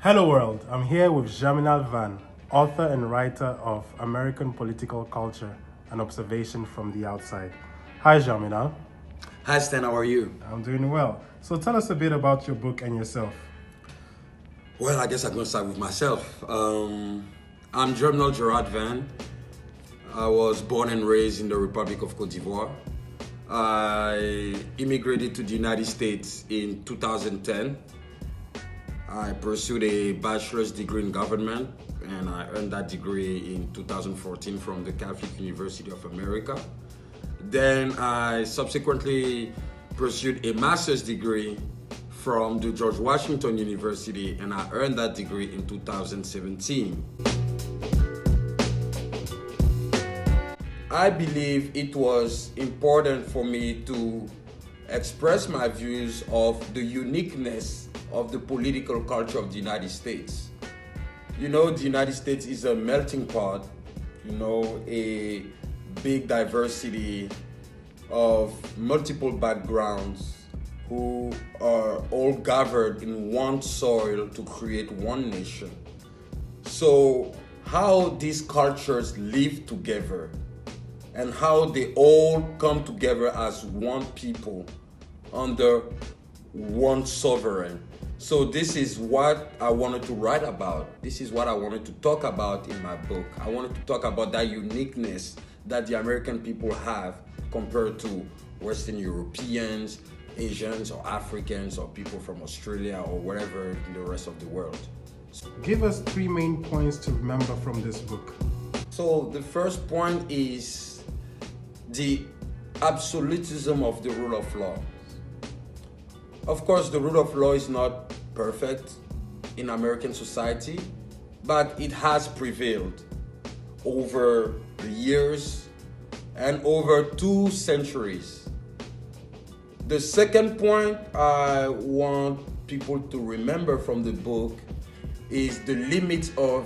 Hello world, I'm here with Germinal Van, author and writer of American Political Culture, an observation from the outside. Hi Germinal. Hi Stan, how are you? I'm doing well. So tell us a bit about your book and yourself. Well, I guess I'm going to start with myself. I'm Germinal Gerard Van. I was born and raised in the Republic of Cote d'Ivoire. I immigrated to the United States in 2010. I pursued a bachelor's degree in government, and I earned that degree in 2014 from the Catholic University of America. Then I subsequently pursued a master's degree from the George Washington University, and I earned that degree in 2017. I believe it was important for me to express my views of the uniqueness of the political culture of the United States. You know, the United States is a melting pot, a big diversity of multiple backgrounds who are all gathered in one soil to create one nation. So how these cultures live together and how they all come together as one people under one sovereign. So this is what I wanted to write about. This is what I wanted to talk about in my book. I wanted to talk about that uniqueness that the American people have compared to Western Europeans, Asians or Africans or people from Australia or wherever in the rest of the world. Give us 3 main points to remember from this book. So the first point is the absolutism of the rule of law. Of course, the rule of law is not perfect in American society, but it has prevailed over the years and over 2 centuries. The second point I want people to remember from the book is the limits of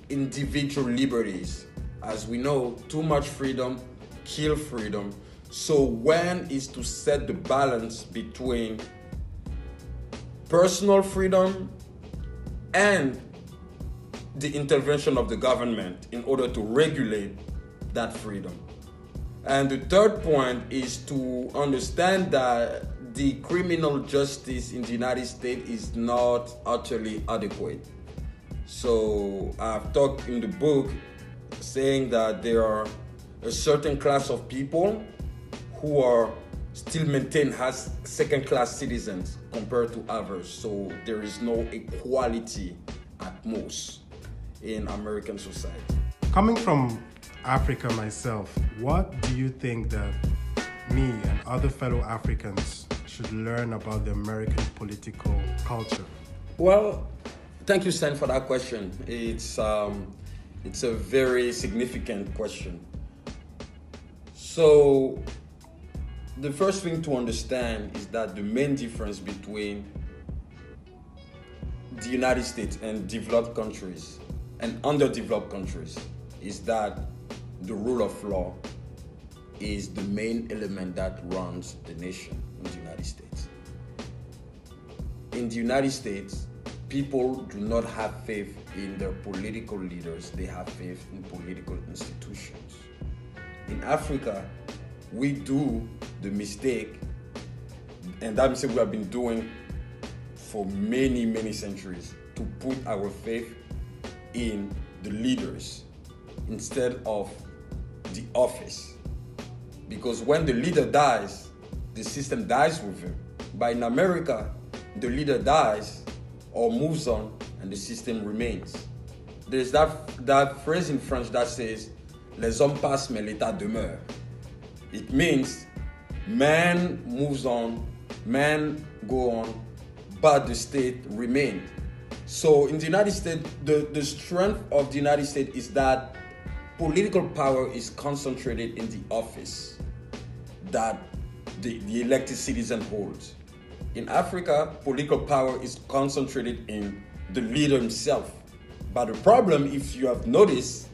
individual liberties. As we know, too much freedom kills freedom. So when is to set the balance between personal freedom and the intervention of the government in order to regulate that freedom. And the third point is to understand that the criminal justice in the United States is not utterly adequate. So I've talked in the book saying that there are a certain class of people who are still maintained as second-class citizens compared to others. So there is no equality at most in American society. Coming from Africa myself, what do you think that me and other fellow Africans should learn about the American political culture? Well, thank you, Stan, for that question. It's a very significant question. So the first thing to understand is that the main difference between the United States and developed countries and underdeveloped countries is that the rule of law is the main element that runs the nation in the United States. In the United States, people do not have faith in their political leaders, they have faith in political institutions. In Africa, we do the mistake, and that mistake we have been doing for many, many centuries, to put our faith in the leaders instead of the office. Because when the leader dies, the system dies with him. But in America, the leader dies or moves on and the system remains. There's that phrase in French that says, les hommes passent mais l'état demeure. It means man moves on, man go on, but the state remained. So in the United States, the strength of the United States is that political power is concentrated in the office that the elected citizen holds. In Africa, political power is concentrated in the leader himself. But the problem, if you have noticed,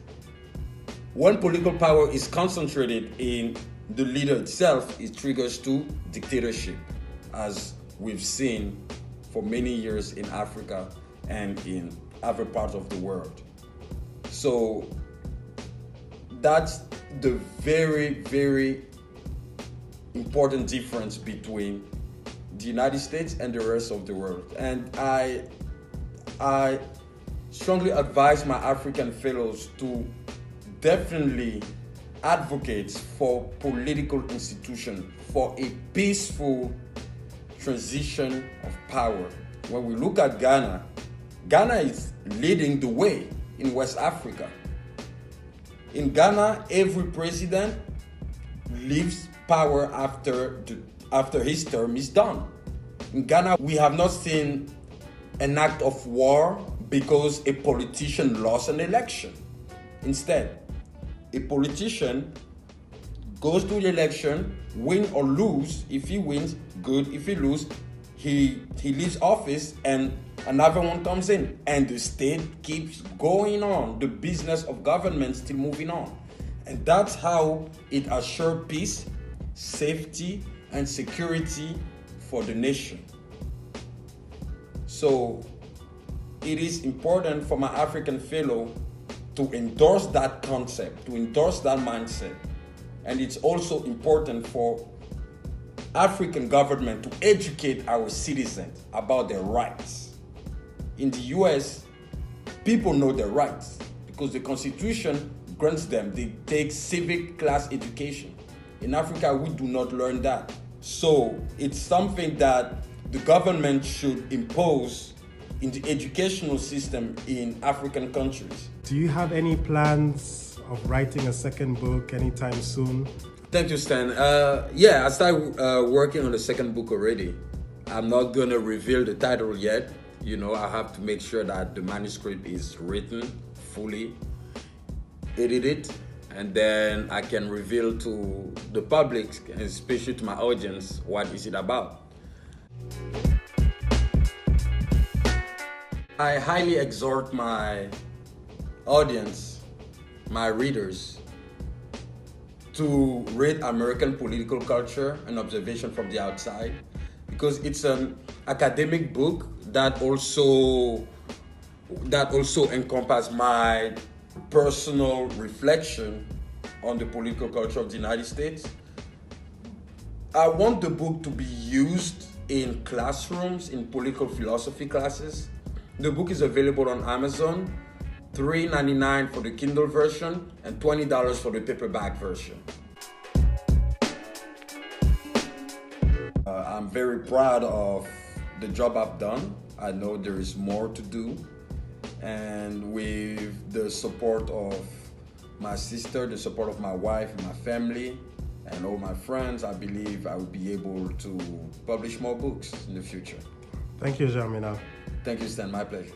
when political power is concentrated in the leader itself, it triggers to dictatorship, as we've seen for many years in Africa and in other parts of the world. So that's the very, very important difference between the United States and the rest of the world. And I strongly advise my African fellows to definitely advocate for political institutions, for a peaceful transition of power. When we look at Ghana, Ghana is leading the way in West Africa. In Ghana, every president leaves power after his term is done. In Ghana, we have not seen an act of war because a politician lost an election. Instead, a politician goes to the election, win or lose. If he wins, good. If he loses, he leaves office and another one comes in. And the state keeps going on. The business of government still moving on. And that's how it assures peace, safety, and security for the nation. So it is important for my African fellow to endorse that concept, to endorse that mindset. And it's also important for African government to educate our citizens about their rights. In the US, people know their rights because the Constitution grants them. They take civic class education. In Africa, we do not learn that. So it's something that the government should impose in the educational system in African countries. Do you have any plans of writing a second book anytime soon? Thank you, Stan. I started working on the second book already. I'm not going to reveal the title yet. You know, I have to make sure that the manuscript is written fully, edited, and then I can reveal to the public, and especially to my audience, what is it about. I highly exhort my audience, my readers, to read American political culture and observation from the outside, because it's an academic book that also encompasses my personal reflection on the political culture of the United States. I want the book to be used in classrooms, in political philosophy classes. The book is available on Amazon, $3.99 for the Kindle version and $20 for the paperback version. I'm very proud of the job I've done. I know there is more to do. And with the support of my sister, the support of my wife and my family, and all my friends, I believe I will be able to publish more books in the future. Thank you, Germinal. Thank you, Stan. My pleasure.